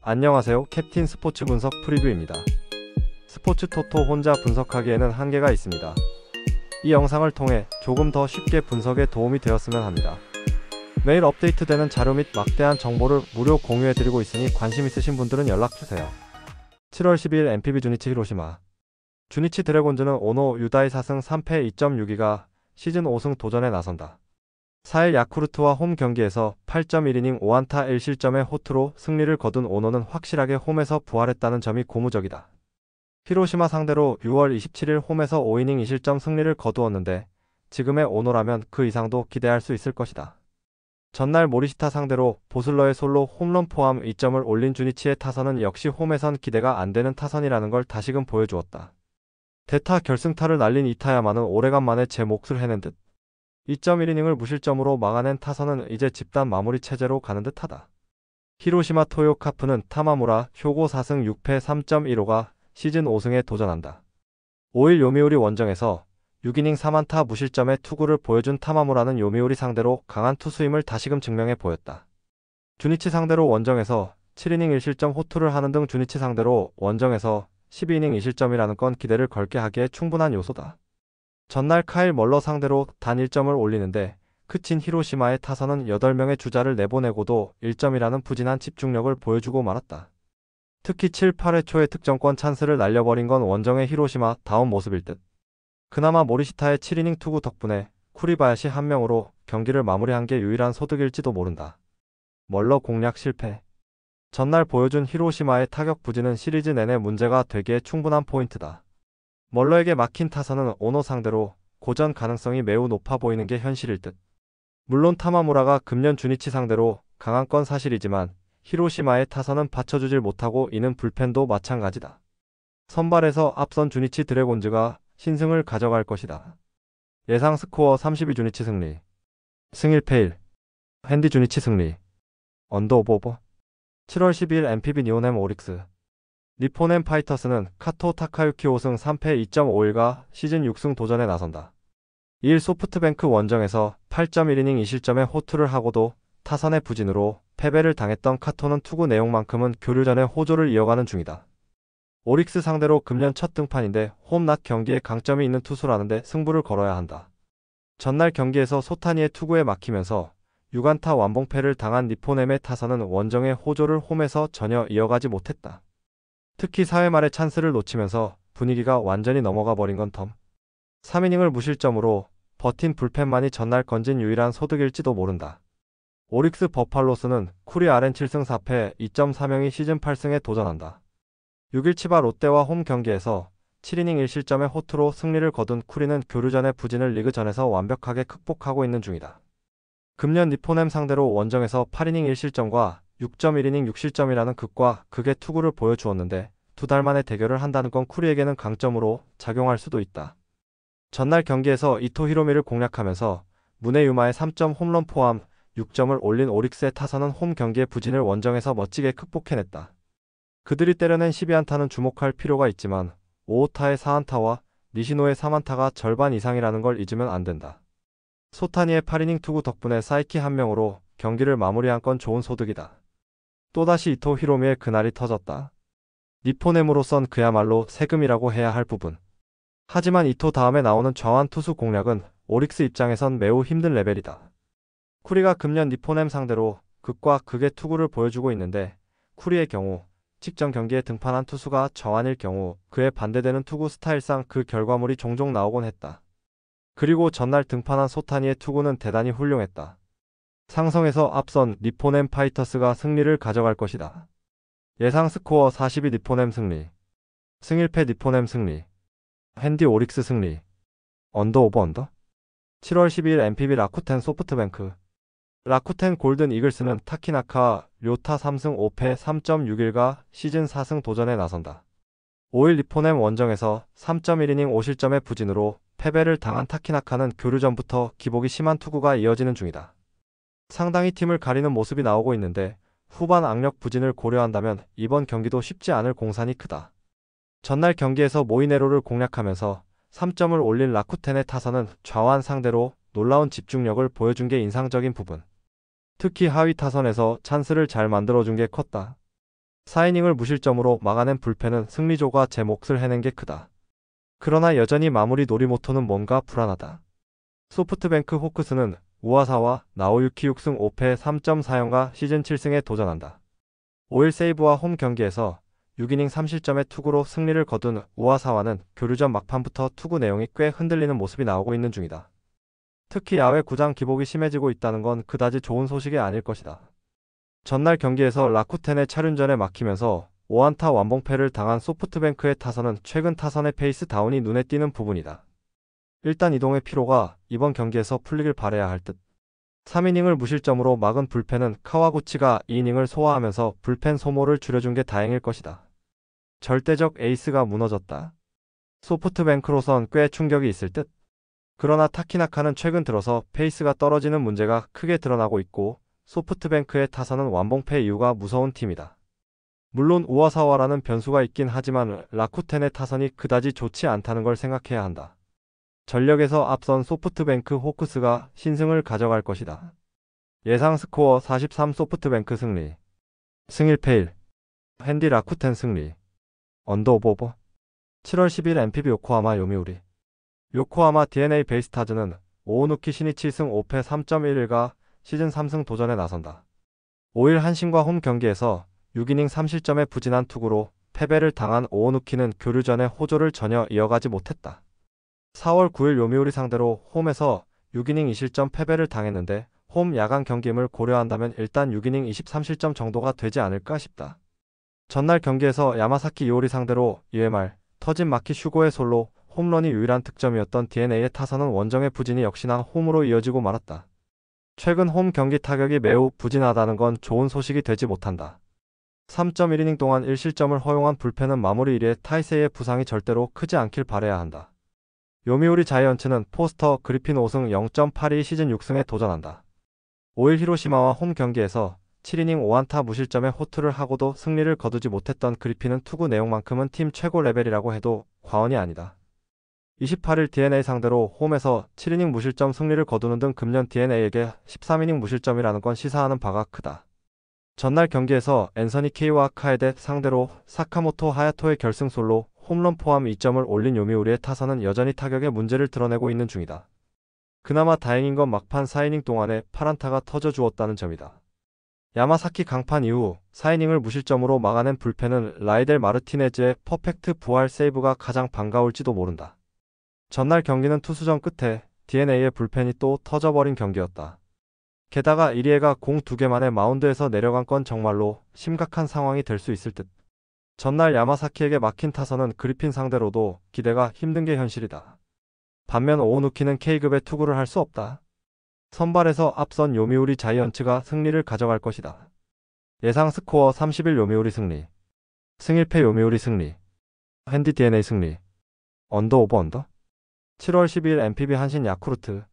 안녕하세요. 캡틴 스포츠 분석 프리뷰입니다. 스포츠 토토 혼자 분석하기에는 한계가 있습니다. 이 영상을 통해 조금 더 쉽게 분석에 도움이 되었으면 합니다. 매일 업데이트되는 자료 및 막대한 정보를 무료 공유해드리고 있으니 관심 있으신 분들은 연락주세요. 7월 12일 NPB 주니치 히로시마. 주니치 드래곤즈는 오노 유다이 4승 3패 2.62가 시즌 5승 도전에 나선다. 4일 야쿠르트와 홈 경기에서 8.1이닝 5안타 1실점의 호투로 승리를 거둔 오노는 확실하게 홈에서 부활했다는 점이 고무적이다. 히로시마 상대로 6월 27일 홈에서 5이닝 2실점 승리를 거두었는데 지금의 오노라면 그 이상도 기대할 수 있을 것이다. 전날 모리시타 상대로 보슬러의 솔로 홈런 포함 2점을 올린 주니치의 타선은 역시 홈에선 기대가 안되는 타선이라는 걸 다시금 보여주었다. 대타 결승타를 날린 이타야마는 오래간만에 제 몫을 해낸 듯 2.1이닝을 무실점으로 막아낸 타선은 이제 집단 마무리 체제로 가는 듯하다. 히로시마 토요카프는 타마무라 효고 4승 6패 3.15가 시즌 5승에 도전한다. 5일 요미우리 원정에서 6이닝 3안타 무실점의 투구를 보여준 타마무라는 요미우리 상대로 강한 투수임을 다시금 증명해 보였다. 주니치 상대로 원정에서 7이닝 1실점 호투를 하는 등 주니치 상대로 원정에서 12이닝 2실점이라는 건 기대를 걸게 하기에 충분한 요소다. 전날 카일 멀러 상대로 단 1점을 올리는데 그친 히로시마의 타선은 8명의 주자를 내보내고도 1점이라는 부진한 집중력을 보여주고 말았다. 특히 7, 8회 초에 득점권 찬스를 날려버린 건 원정의 히로시마 다운 모습일 듯. 그나마 모리시타의 7이닝 투구 덕분에 쿠리바야시 한 명으로 경기를 마무리한 게 유일한 소득일지도 모른다. 멀러 공략 실패. 전날 보여준 히로시마의 타격 부진은 시리즈 내내 문제가 되기에 충분한 포인트다. 멀러에게 막힌 타선은 오노 상대로 고전 가능성이 매우 높아 보이는 게 현실일 듯. 물론 타마무라가 금년 주니치 상대로 강한 건 사실이지만 히로시마의 타선은 받쳐주질 못하고 이는 불펜도 마찬가지다. 선발에서 앞선 주니치 드래곤즈가 신승을 가져갈 것이다. 예상 스코어 32 주니치 승리. 승 1패 1. 핸디 주니치 승리. 언더 오버. 7월 12일 NPB 니온엠 오릭스. 니폰엠 파이터스는 카토 타카유키 5승 3패 2.51가 시즌 6승 도전에 나선다. 2일 소프트뱅크 원정에서 8.1이닝 2실점의 호투를 하고도 타선의 부진으로 패배를 당했던 카토는 투구 내용만큼은 교류전의 호조를 이어가는 중이다. 오릭스 상대로 금년 첫 등판인데 홈낮 경기에 강점이 있는 투수라는데 승부를 걸어야 한다. 전날 경기에서 소타니의 투구에 막히면서 6안타 완봉패를 당한 니폰엠의 타선은 원정의 호조를 홈에서 전혀 이어가지 못했다. 특히 4회 말에 찬스를 놓치면서 분위기가 완전히 넘어가 버린 건 텀. 3이닝을 무실점으로 버틴 불펜만이 전날 건진 유일한 소득일지도 모른다. 오릭스 버팔로스는 쿠리 아렌 7승 4패 2.3형이 시즌 8승에 도전한다. 6일 치바 롯데와 홈 경기에서 7이닝 1실점의 호투로 승리를 거둔 쿠리는 교류전의 부진을 리그전에서 완벽하게 극복하고 있는 중이다. 금년 니폰엠 상대로 원정에서 8이닝 1실점과 6.1이닝 6실점이라는 극과 극의 투구를 보여주었는데 두 달 만에 대결을 한다는 건 쿠리에게는 강점으로 작용할 수도 있다. 전날 경기에서 이토 히로미를 공략하면서 문에 유마의 3점 홈런 포함 6점을 올린 오릭스의 타선은 홈 경기의 부진을 원정에서 멋지게 극복해냈다. 그들이 때려낸 12안타는 주목할 필요가 있지만 오오타의 4안타와 니시노의 3안타가 절반 이상이라는 걸 잊으면 안 된다. 소타니의 8이닝 투구 덕분에 사이키 한 명으로 경기를 마무리한 건 좋은 소득이다. 또다시 이토 히로미의 그날이 터졌다. 니폰엠으로선 그야말로 세금이라고 해야 할 부분. 하지만 이토 다음에 나오는 좌완 투수 공략은 오릭스 입장에선 매우 힘든 레벨이다. 쿠리가 금년 니폰엠 상대로 극과 극의 투구를 보여주고 있는데 쿠리의 경우 직전 경기에 등판한 투수가 좌완일 경우 그에 반대되는 투구 스타일상 그 결과물이 종종 나오곤 했다. 그리고 전날 등판한 소타니의 투구는 대단히 훌륭했다. 상성에서 앞선 니폰엠 파이터스가 승리를 가져갈 것이다. 예상 스코어 42 니폰엠 승리. 승 1패 니폰엠 승리. 핸디 오릭스 승리. 언더 오버 언더. 7월 12일 NPB 라쿠텐 소프트뱅크. 라쿠텐 골든 이글스는 타키나카 료타 3승 5패 3.61가 시즌 4승 도전에 나선다. 5일 니폰엠 원정에서 3.1이닝 5실점의 부진으로 패배를 당한 타키나카는 교류전부터 기복이 심한 투구가 이어지는 중이다. 상당히 팀을 가리는 모습이 나오고 있는데 후반 악력 부진을 고려한다면 이번 경기도 쉽지 않을 공산이 크다. 전날 경기에서 모이네로를 공략하면서 3점을 올린 라쿠텐의 타선은 좌완 상대로 놀라운 집중력을 보여준 게 인상적인 부분. 특히 하위 타선에서 찬스를 잘 만들어준 게 컸다. 4이닝을 무실점으로 막아낸 불펜은 승리조가 제 몫을 해낸 게 크다. 그러나 여전히 마무리 노리모토는 뭔가 불안하다. 소프트뱅크 호크스는 우와사와 나오유키 6승 5패 3.4연가 시즌 7승에 도전한다. 5일 세이브와 홈 경기에서 6이닝 3실점의 투구로 승리를 거둔 우와사와는 교류전 막판부터 투구 내용이 꽤 흔들리는 모습이 나오고 있는 중이다. 특히 야외 구장 기복이 심해지고 있다는 건 그다지 좋은 소식이 아닐 것이다. 전날 경기에서 라쿠텐의 차륜전에 막히면서 5안타 완봉패를 당한 소프트뱅크의 타선은 최근 타선의 페이스 다운이 눈에 띄는 부분이다. 일단 이동의 피로가 이번 경기에서 풀리길 바라야 할 듯. 3이닝을 무실점으로 막은 불펜은 카와구치가 2이닝을 소화하면서 불펜 소모를 줄여준 게 다행일 것이다. 절대적 에이스가 무너졌다. 소프트뱅크로선 꽤 충격이 있을 듯. 그러나 타키나카는 최근 들어서 페이스가 떨어지는 문제가 크게 드러나고 있고 소프트뱅크의 타선은 완봉패 이유가 무서운 팀이다. 물론 우와사와라는 변수가 있긴 하지만 라쿠텐의 타선이 그다지 좋지 않다는 걸 생각해야 한다. 전력에서 앞선 소프트뱅크 호크스가 신승을 가져갈 것이다. 예상 스코어 43 소프트뱅크 승리. 승 1패 1. 핸디 라쿠텐 승리. 언더 오버. 7월 10일 NPB 요코하마 요미우리. 요코하마 DNA 베이스타즈는 오오누키 신이 7승 5패 3.11가 시즌 3승 도전에 나선다. 5일 한신과 홈 경기에서 6이닝 3실점의 부진한 투구로 패배를 당한 오오누키는 교류전의 호조를 전혀 이어가지 못했다. 4월 9일 요미우리 상대로 홈에서 6이닝 2실점 패배를 당했는데 홈 야간 경기임을 고려한다면 일단 6이닝 23실점 정도가 되지 않을까 싶다. 전날 경기에서 야마사키 이오리 상대로 2회 말 터진 마키 슈고의 솔로 홈런이 유일한 득점이었던 DeNA의 타선은 원정의 부진이 역시나 홈으로 이어지고 말았다. 최근 홈 경기 타격이 매우 부진하다는 건 좋은 소식이 되지 못한다. 3.1이닝 동안 1실점을 허용한 불펜은 마무리 1위에 타이세이의 부상이 절대로 크지 않길 바라야 한다. 요미우리 자이언츠는 포스터 그리핀 5승 0.82 시즌 6승에 도전한다. 5일 히로시마와 홈 경기에서 7이닝 5안타 무실점의 호투를 하고도 승리를 거두지 못했던 그리핀은 투구 내용만큼은 팀 최고 레벨이라고 해도 과언이 아니다. 28일 DNA 상대로 홈에서 7이닝 무실점 승리를 거두는 등 금년 DeNA에게 13이닝 무실점이라는 건 시사하는 바가 크다. 전날 경기에서 앤서니 케이와 카에데 상대로 사카모토 하야토의 결승솔로 홈런 포함 2점을 올린 요미우리의 타선은 여전히 타격에 문제를 드러내고 있는 중이다. 그나마 다행인 건 막판 4이닝 동안에 8안타가 터져주었다는 점이다. 야마사키 강판 이후 4이닝을 무실점으로 막아낸 불펜은 라이델 마르티네즈의 퍼펙트 부활 세이브가 가장 반가울지도 모른다. 전날 경기는 투수전 끝에 DeNA의 불펜이 또 터져버린 경기였다. 게다가 이리에가 공 2개 만에 마운드에서 내려간 건 정말로 심각한 상황이 될 수 있을 듯. 전날 야마사키에게 막힌 타선은 그리핀 상대로도 기대가 힘든 게 현실이다. 반면 오오누키는 K급의 투구를 할 수 없다. 선발에서 앞선 요미우리 자이언츠가 승리를 가져갈 것이다. 예상 스코어 30일 요미우리 승리. 승 1패 요미우리 승리. 핸디 DNA 승리. 언더 오버 언더. 7월 12일 NPB 한신 야쿠르트.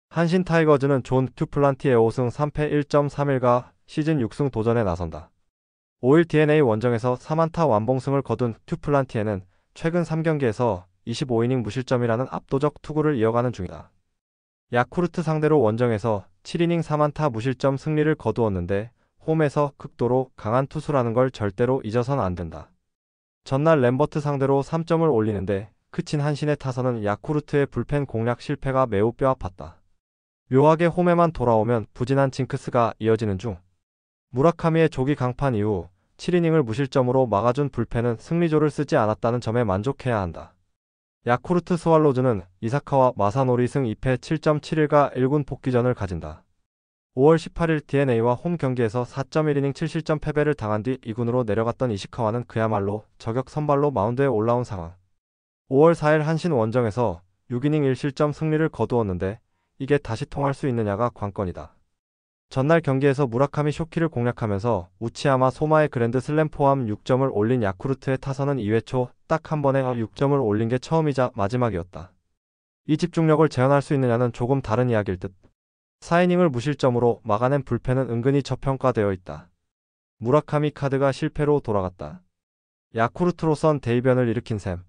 한신 타이거즈는 존 튜플란티의 5승 3패 1.31가 시즌 6승 도전에 나선다. 5일 DNA 원정에서 3안타 완봉승을 거둔 튜플란티에는 최근 3경기에서 25이닝 무실점이라는 압도적 투구를 이어가는 중이다. 야쿠르트 상대로 원정에서 7이닝 3안타 무실점 승리를 거두었는데 홈에서 극도로 강한 투수라는 걸 절대로 잊어선 안 된다. 전날 램버트 상대로 3점을 올리는데 그친 한신의 타선은 야쿠르트의 불펜 공략 실패가 매우 뼈아팠다. 묘하게 홈에만 돌아오면 부진한 징크스가 이어지는 중. 무라카미의 조기 강판 이후 7이닝을 무실점으로 막아준 불펜은 승리조를 쓰지 않았다는 점에 만족해야 한다. 야쿠르트 스왈로즈는 이사카와 마사노리 승 2패 7.71가 1군 복귀전을 가진다. 5월 18일 DeNA와 홈 경기에서 4.1이닝 7실점 패배를 당한 뒤 2군으로 내려갔던 이시카와는 그야말로 저격 선발로 마운드에 올라온 상황. 5월 4일 한신 원정에서 6이닝 1실점 승리를 거두었는데 이게 다시 통할 수 있느냐가 관건이다. 전날 경기에서 무라카미 쇼키를 공략하면서 우치야마 소마의 그랜드 슬램 포함 6점을 올린 야쿠르트의 타선은 2회 초 딱 한 번에 6점을 올린 게 처음이자 마지막이었다. 이 집중력을 재현할 수 있느냐는 조금 다른 이야기일 듯. 4이닝을 무실점으로 막아낸 불펜은 은근히 저평가되어 있다. 무라카미 카드가 실패로 돌아갔다. 야쿠르트로선 대이변을 일으킨 셈.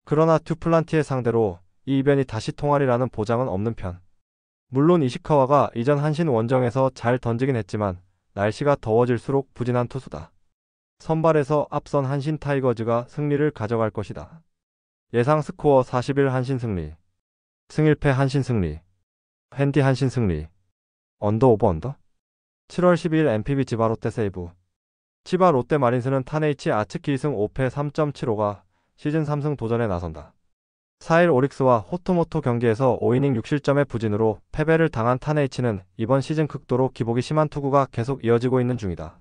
그러나 튜플란티의 상대로 이 이변이 다시 통하리라는 보장은 없는 편. 물론 이시카와가 이전 한신 원정에서 잘 던지긴 했지만 날씨가 더워질수록 부진한 투수다. 선발에서 앞선 한신 타이거즈가 승리를 가져갈 것이다. 예상 스코어 41 한신 승리. 승1패 한신 승리. 핸디 한신 승리. 언더 오버 언더? 7월 12일 NPB 지바 롯데 세이브. 치바 롯데 마린스는 타네이치 아츠키 2승 5패 3.75가 시즌 3승 도전에 나선다. 4일 오릭스와 호토모토 경기에서 5이닝 6실점의 부진으로 패배를 당한 타네이치는 이번 시즌 극도로 기복이 심한 투구가 계속 이어지고 있는 중이다.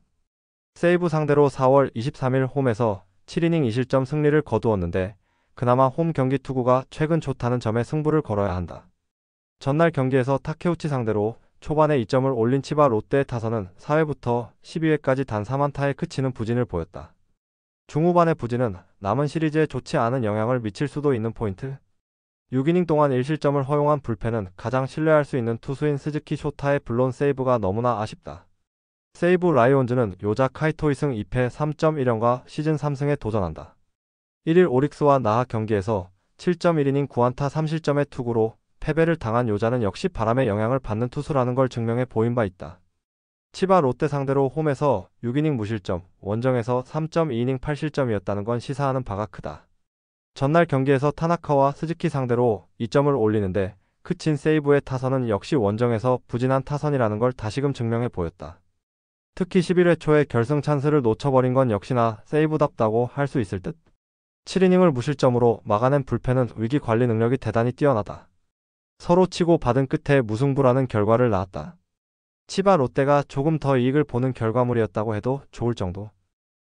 세이브 상대로 4월 23일 홈에서 7이닝 2실점 승리를 거두었는데 그나마 홈 경기 투구가 최근 좋다는 점에 승부를 걸어야 한다. 전날 경기에서 타케우치 상대로 초반에 2점을 올린 치바 롯데의 타선은 4회부터 12회까지 단 3안타에 그치는 부진을 보였다. 중후반의 부진은 남은 시리즈에 좋지 않은 영향을 미칠 수도 있는 포인트. 6이닝 동안 1실점을 허용한 불펜은 가장 신뢰할 수 있는 투수인 스즈키 쇼타의 블론 세이브가 너무나 아쉽다. 세이브 라이온즈는 요자 카이토 2승 2패 3.1형과 시즌 3승에 도전한다. 1일 오릭스와 나하 경기에서 7.1이닝 9안타 3실점의 투구로 패배를 당한 요자는 역시 바람의 영향을 받는 투수라는 걸 증명해 보인 바 있다. 치바 롯데 상대로 홈에서 6이닝 무실점, 원정에서 3.2이닝 8실점이었다는 건 시사하는 바가 크다. 전날 경기에서 타나카와 스즈키 상대로 2점을 올리는데 그친 세이브의 타선은 역시 원정에서 부진한 타선이라는 걸 다시금 증명해 보였다. 특히 11회 초에 결승 찬스를 놓쳐버린 건 역시나 세이브답다고 할 수 있을 듯. 7이닝을 무실점으로 막아낸 불펜은 위기 관리 능력이 대단히 뛰어나다. 서로 치고 받은 끝에 무승부라는 결과를 낳았다. 치바 롯데가 조금 더 이익을 보는 결과물이었다고 해도 좋을 정도.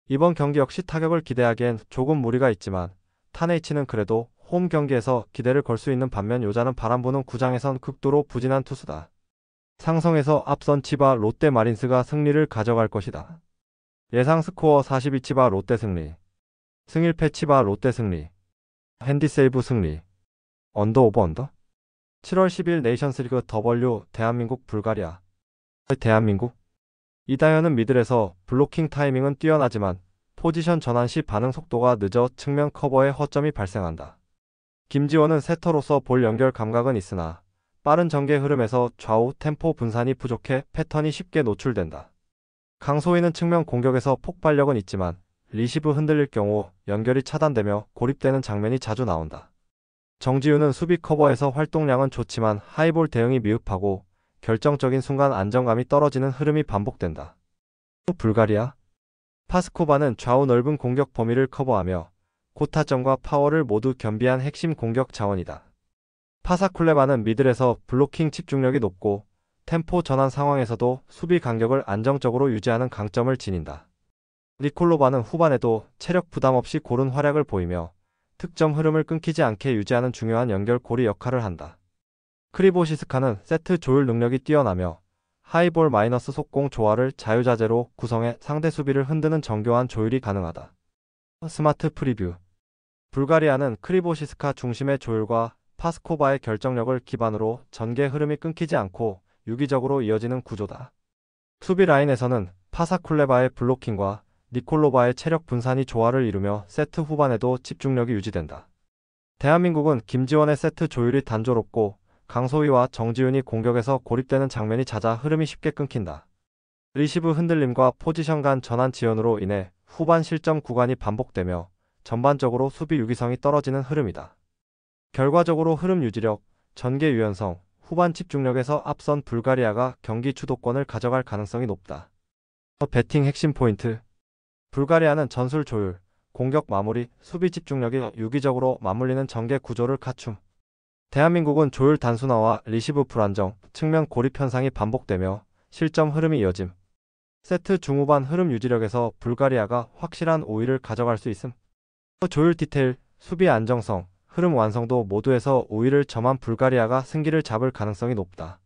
이번 경기 역시 타격을 기대하기엔 조금 무리가 있지만 타네이치는 그래도 홈 경기에서 기대를 걸 수 있는 반면 요자는 바람 부는 구장에선 극도로 부진한 투수다. 상성에서 앞선 치바 롯데 마린스가 승리를 가져갈 것이다. 예상 스코어 42 치바 롯데 승리. 승1패 치바 롯데 승리. 핸디 세이브 승리. 언더 오버 언더? 7월 10일 네이션스리그 W 대한민국 불가리아. 대한민국? 이다현은 미들에서 블로킹 타이밍은 뛰어나지만 포지션 전환 시 반응 속도가 늦어 측면 커버에 허점이 발생한다. 김지원은 세터로서 볼 연결 감각은 있으나 빠른 전개 흐름에서 좌우 템포 분산이 부족해 패턴이 쉽게 노출된다. 강소희는 측면 공격에서 폭발력은 있지만 리시브 흔들릴 경우 연결이 차단되며 고립되는 장면이 자주 나온다. 정지우는 수비 커버에서 활동량은 좋지만 하이볼 대응이 미흡하고 결정적인 순간 안정감이 떨어지는 흐름이 반복된다. 불가리아? 파스코바는 좌우 넓은 공격 범위를 커버하며 고타점과 파워를 모두 겸비한 핵심 공격 자원이다. 파사쿨레바는 미들에서 블로킹 집중력이 높고 템포 전환 상황에서도 수비 간격을 안정적으로 유지하는 강점을 지닌다. 니콜로바는 후반에도 체력 부담 없이 고른 활약을 보이며 특점 흐름을 끊기지 않게 유지하는 중요한 연결고리 역할을 한다. 크리보시스카는 세트 조율 능력이 뛰어나며 하이볼 마이너스 속공 조화를 자유자재로 구성해 상대 수비를 흔드는 정교한 조율이 가능하다. 스마트 프리뷰. 불가리아는 크리보시스카 중심의 조율과 파스코바의 결정력을 기반으로 전개 흐름이 끊기지 않고 유기적으로 이어지는 구조다. 수비 라인에서는 파사쿨레바의 블로킹과 니콜로바의 체력 분산이 조화를 이루며 세트 후반에도 집중력이 유지된다. 대한민국은 김지원의 세트 조율이 단조롭고 강소희와 정지훈이 공격에서 고립되는 장면이 잦아 흐름이 쉽게 끊긴다. 리시브 흔들림과 포지션 간 전환 지연으로 인해 후반 실점 구간이 반복되며 전반적으로 수비 유기성이 떨어지는 흐름이다. 결과적으로 흐름 유지력, 전개 유연성, 후반 집중력에서 앞선 불가리아가 경기 주도권을 가져갈 가능성이 높다. 배팅 핵심 포인트. 불가리아는 전술 조율, 공격 마무리, 수비 집중력이 유기적으로 맞물리는 전개 구조를 갖춤. 대한민국은 조율 단순화와 리시브 불안정, 측면 고립 현상이 반복되며 실점 흐름이 이어짐. 세트 중후반 흐름 유지력에서 불가리아가 확실한 우위를 가져갈 수 있음. 조율 디테일, 수비 안정성, 흐름 완성도 모두에서 우위를 점한 불가리아가 승기를 잡을 가능성이 높다.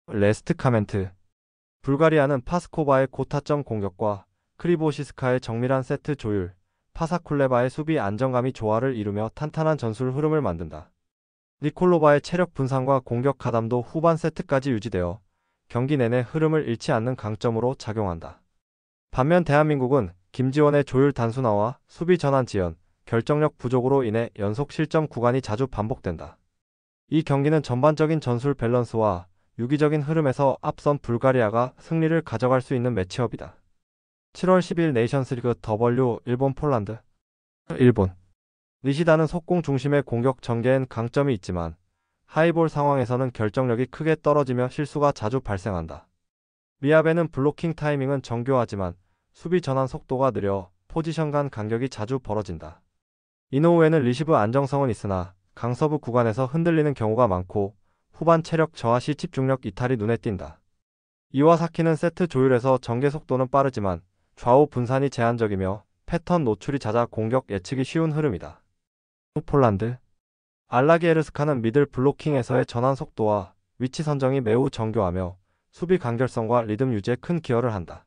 레스트 카멘트. 불가리아는 파스코바의 고타점 공격과 크리보시스카의 정밀한 세트 조율, 파사쿨레바의 수비 안정감이 조화를 이루며 탄탄한 전술 흐름을 만든다. 니콜로바의 체력 분산과 공격 가담도 후반 세트까지 유지되어 경기 내내 흐름을 잃지 않는 강점으로 작용한다. 반면 대한민국은 김지원의 조율 단순화와 수비 전환 지연, 결정력 부족으로 인해 연속 실점 구간이 자주 반복된다. 이 경기는 전반적인 전술 밸런스와 유기적인 흐름에서 앞선 불가리아가 승리를 가져갈 수 있는 매치업이다. 7월 10일 네이션스리그 W 일본 폴란드. 일본 니시다는 속공 중심의 공격 전개엔 강점이 있지만 하이볼 상황에서는 결정력이 크게 떨어지며 실수가 자주 발생한다. 미야베는 블로킹 타이밍은 정교하지만 수비 전환 속도가 느려 포지션 간 간격이 자주 벌어진다. 이노우에는 리시브 안정성은 있으나 강서브 구간에서 흔들리는 경우가 많고 후반 체력 저하 시 집중력 이탈이 눈에 띈다. 이와사키는 세트 조율에서 전개 속도는 빠르지만 좌우 분산이 제한적이며 패턴 노출이 잦아 공격 예측이 쉬운 흐름이다. 폴란드 알라기에르스카는 미들 블로킹에서의 전환 속도와 위치 선정이 매우 정교하며 수비 간결성과 리듬 유지에 큰 기여를 한다.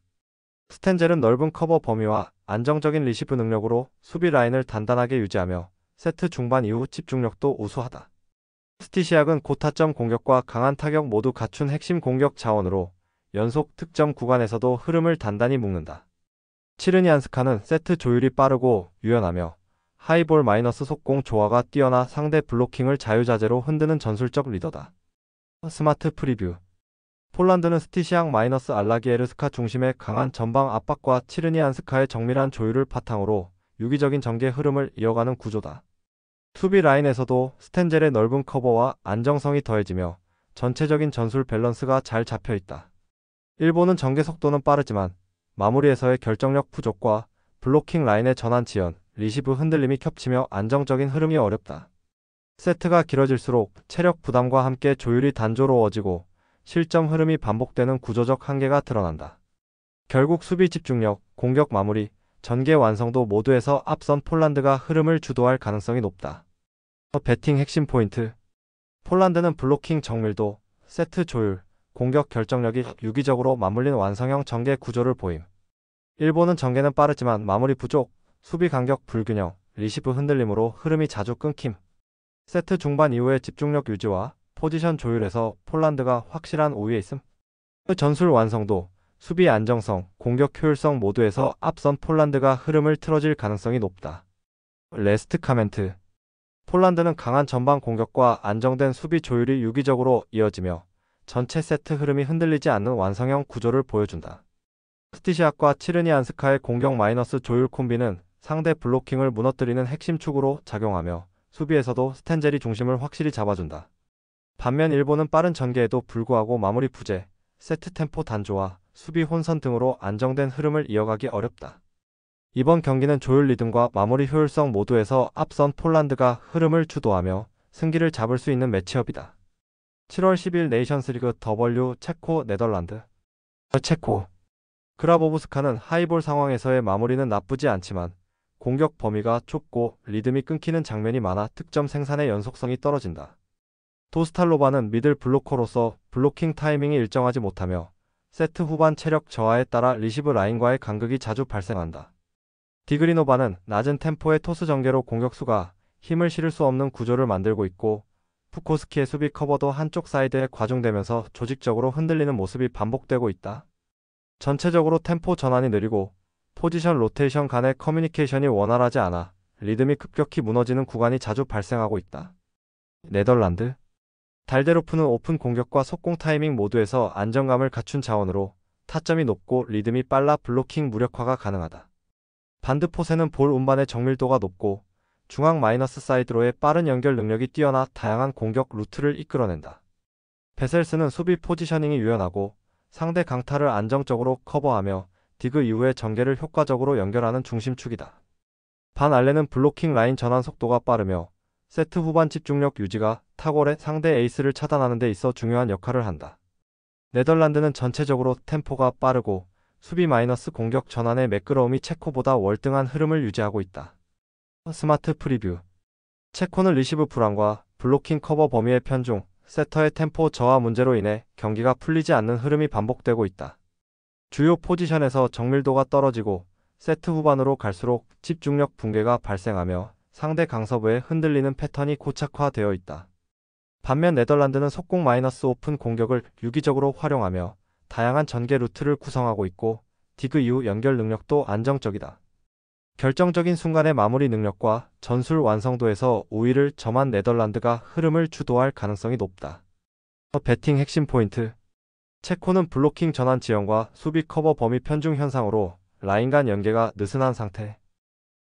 스텐젤은 넓은 커버 범위와 안정적인 리시브 능력으로 수비 라인을 단단하게 유지하며 세트 중반 이후 집중력도 우수하다. 스티시악은 고타점 공격과 강한 타격 모두 갖춘 핵심 공격 자원으로 연속 득점 구간에서도 흐름을 단단히 묶는다. 치르니안스카는 세트 조율이 빠르고 유연하며 하이볼 마이너스 속공 조화가 뛰어나 상대 블로킹을 자유자재로 흔드는 전술적 리더다. 스마트 프리뷰 폴란드는 스티시앙 마이너스 알라기에르스카 중심의 강한 전방 압박과 치르니안스카의 정밀한 조율을 바탕으로 유기적인 전개 흐름을 이어가는 구조다. 수비 라인에서도 스텐젤의 넓은 커버와 안정성이 더해지며 전체적인 전술 밸런스가 잘 잡혀있다. 일본은 전개 속도는 빠르지만 마무리에서의 결정력 부족과 블로킹 라인의 전환 지연, 리시브 흔들림이 겹치며 안정적인 흐름이 어렵다. 세트가 길어질수록 체력 부담과 함께 조율이 단조로워지고 실점 흐름이 반복되는 구조적 한계가 드러난다. 결국 수비 집중력, 공격 마무리, 전개 완성도 모두에서 앞선 폴란드가 흐름을 주도할 가능성이 높다. 배팅 핵심 포인트 폴란드는 블로킹 정밀도, 세트 조율, 공격 결정력이 유기적으로 맞물린 완성형 전개 구조를 보임. 일본은 전개는 빠르지만 마무리 부족, 수비 간격 불균형, 리시브 흔들림으로 흐름이 자주 끊김. 세트 중반 이후의 집중력 유지와 포지션 조율에서 폴란드가 확실한 우위에 있음. 전술 완성도, 수비 안정성, 공격 효율성 모두에서 앞선 폴란드가 흐름을 틀어질 가능성이 높다. 레스트 카멘트 폴란드는 강한 전방 공격과 안정된 수비 조율이 유기적으로 이어지며 전체 세트 흐름이 흔들리지 않는 완성형 구조를 보여준다. 스티시악과 치르니안스카의 공격 마이너스 조율 콤비는 상대 블로킹을 무너뜨리는 핵심 축으로 작용하며 수비에서도 스텐젤이 중심을 확실히 잡아준다. 반면 일본은 빠른 전개에도 불구하고 마무리 부재, 세트 템포 단조와 수비 혼선 등으로 안정된 흐름을 이어가기 어렵다. 이번 경기는 조율 리듬과 마무리 효율성 모두에서 앞선 폴란드가 흐름을 주도하며 승기를 잡을 수 있는 매치업이다. 7월 10일 네이션스리그 W 체코 네덜란드. 체코 그라보브스카는 하이볼 상황에서의 마무리는 나쁘지 않지만 공격 범위가 좁고 리듬이 끊기는 장면이 많아 득점 생산의 연속성이 떨어진다. 도스탈로바는 미들 블로커로서 블로킹 타이밍이 일정하지 못하며 세트 후반 체력 저하에 따라 리시브 라인과의 간극이 자주 발생한다. 디그리노바는 낮은 템포의 토스 전개로 공격수가 힘을 실을 수 없는 구조를 만들고 있고 푸코스키의 수비 커버도 한쪽 사이드에 과중되면서 조직적으로 흔들리는 모습이 반복되고 있다. 전체적으로 템포 전환이 느리고 포지션 로테이션 간의 커뮤니케이션이 원활하지 않아 리듬이 급격히 무너지는 구간이 자주 발생하고 있다. 네덜란드 달데로프는 오픈 공격과 속공 타이밍 모두에서 안정감을 갖춘 자원으로 타점이 높고 리듬이 빨라 블로킹 무력화가 가능하다. 반드포세는 볼 운반의 정밀도가 높고 중앙 마이너스 사이드로의 빠른 연결 능력이 뛰어나 다양한 공격 루트를 이끌어낸다. 베셀스는 수비 포지셔닝이 유연하고 상대 강타를 안정적으로 커버하며 디그 이후의 전개를 효과적으로 연결하는 중심축이다. 반 알렌은 블로킹 라인 전환 속도가 빠르며 세트 후반 집중력 유지가 탁월해 상대 에이스를 차단하는 데 있어 중요한 역할을 한다. 네덜란드는 전체적으로 템포가 빠르고 수비 마이너스 공격 전환의 매끄러움이 체코보다 월등한 흐름을 유지하고 있다. 스마트 프리뷰 체코는 리시브 불안과 블로킹 커버 범위의 편중, 세터의 템포 저하 문제로 인해 경기가 풀리지 않는 흐름이 반복되고 있다. 주요 포지션에서 정밀도가 떨어지고 세트 후반으로 갈수록 집중력 붕괴가 발생하며 상대 강서부에 흔들리는 패턴이 고착화되어 있다. 반면 네덜란드는 속공 마이너스 오픈 공격을 유기적으로 활용하며 다양한 전개 루트를 구성하고 있고 디그 이후 연결 능력도 안정적이다. 결정적인 순간의 마무리 능력과 전술 완성도에서 우위를 점한 네덜란드가 흐름을 주도할 가능성이 높다. 배팅 핵심 포인트 체코는 블로킹 전환 지연과 수비 커버 범위 편중 현상으로 라인 간 연계가 느슨한 상태.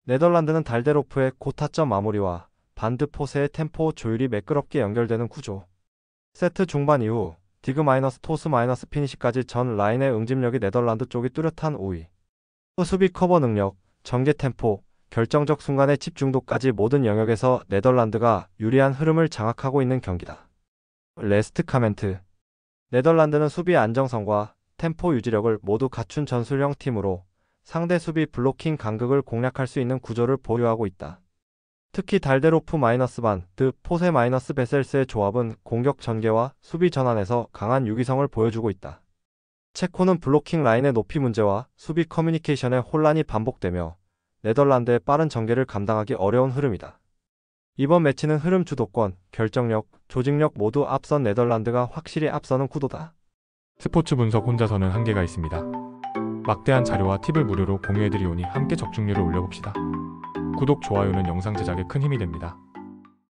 네덜란드는 달데로프의 고타점 마무리와 반드 포세의 템포 조율이 매끄럽게 연결되는 구조. 세트 중반 이후 디그 마이너스 토스 마이너스 피니시까지 전 라인의 응집력이 네덜란드 쪽이 뚜렷한 우위. 수비 커버 능력, 전개 템포, 결정적 순간의 집중도까지 모든 영역에서 네덜란드가 유리한 흐름을 장악하고 있는 경기다. 레스트 카멘트. 네덜란드는 수비 안정성과 템포 유지력을 모두 갖춘 전술형 팀으로 상대 수비 블로킹 간극을 공략할 수 있는 구조를 보유하고 있다. 특히 달데로프 마이너스 반, 드 포세 마이너스 베셀스의 조합은 공격 전개와 수비 전환에서 강한 유기성을 보여주고 있다. 체코는 블로킹 라인의 높이 문제와 수비 커뮤니케이션의 혼란이 반복되며 네덜란드의 빠른 전개를 감당하기 어려운 흐름이다. 이번 매치는 흐름 주도권, 결정력, 조직력 모두 앞선 네덜란드가 확실히 앞서는 구도다. 스포츠 분석 혼자서는 한계가 있습니다. 막대한 자료와 팁을 무료로 공유해드리오니 함께 적중률을 올려봅시다. 구독, 좋아요는 영상 제작에 큰 힘이 됩니다.